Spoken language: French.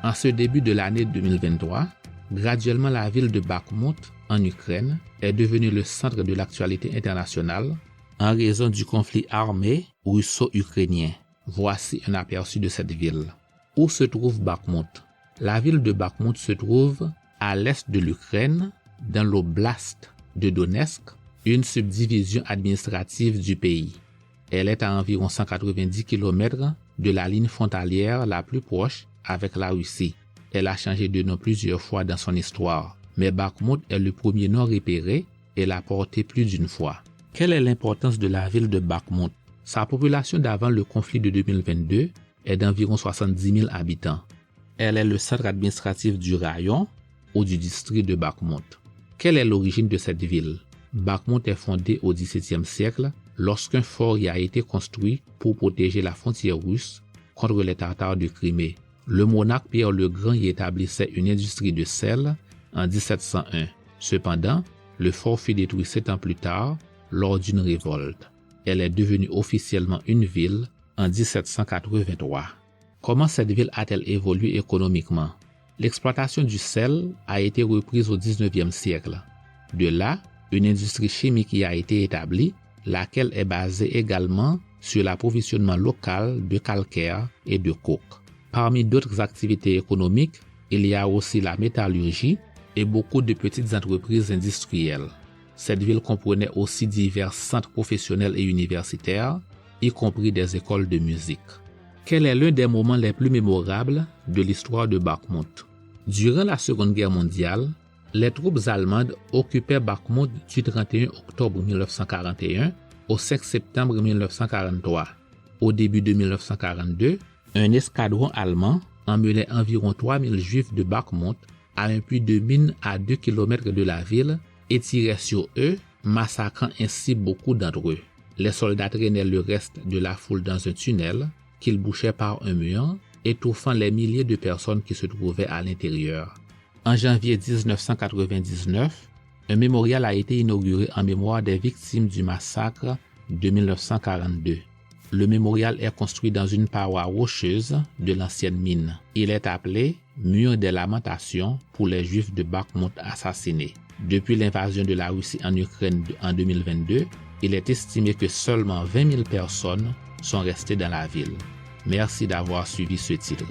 En ce début de l'année 2023, graduellement la ville de Bakhmout, en Ukraine, est devenue le centre de l'actualité internationale en raison du conflit armé russo-ukrainien. Voici un aperçu de cette ville. Où se trouve Bakhmout? La ville de Bakhmout se trouve à l'est de l'Ukraine, dans l'oblast de Donetsk, une subdivision administrative du pays. Elle est à environ 190 km de la ligne frontalière la plus proche avec la Russie. Elle a changé de nom plusieurs fois dans son histoire, mais Bakhmout est le premier nom repéré et l'a porté plus d'une fois. Quelle est l'importance de la ville de Bakhmout? Sa population d'avant le conflit de 2022 est d'environ 70 000 habitants. Elle est le centre administratif du rayon ou du district de Bakhmout. Quelle est l'origine de cette ville? Bakhmout est fondée au XVIIe siècle lorsqu'un fort y a été construit pour protéger la frontière russe contre les Tatars de Crimée. Le monarque Pierre le Grand y établissait une industrie de sel en 1701. Cependant, le fort fut détruit 7 ans plus tard lors d'une révolte. Elle est devenue officiellement une ville en 1783. Comment cette ville a-t-elle évolué économiquement? L'exploitation du sel a été reprise au XIXe siècle. De là, une industrie chimique y a été établie, laquelle est basée également sur l'approvisionnement local de calcaire et de coke. Parmi d'autres activités économiques, il y a aussi la métallurgie et beaucoup de petites entreprises industrielles. Cette ville comprenait aussi divers centres professionnels et universitaires, y compris des écoles de musique. Quel est l'un des moments les plus mémorables de l'histoire de Bakhmout? Durant la Seconde Guerre mondiale, les troupes allemandes occupaient Bakhmout du 31 octobre 1941 au 5 septembre 1943. Au début de 1942, un escadron allemand emmenait environ 3000 juifs de Bakhmout à un puits de mine à 2 km de la ville et tirait sur eux, massacrant ainsi beaucoup d'entre eux. Les soldats traînaient le reste de la foule dans un tunnel qu'ils bouchaient par un mur, étouffant les milliers de personnes qui se trouvaient à l'intérieur. En janvier 1999, un mémorial a été inauguré en mémoire des victimes du massacre de 1942. Le mémorial est construit dans une paroi rocheuse de l'ancienne mine. Il est appelé Mur des Lamentations pour les Juifs de Bakhmout assassinés. Depuis l'invasion de la Russie en Ukraine en 2022, il est estimé que seulement 20 000 personnes sont restées dans la ville. Merci d'avoir suivi ce titre.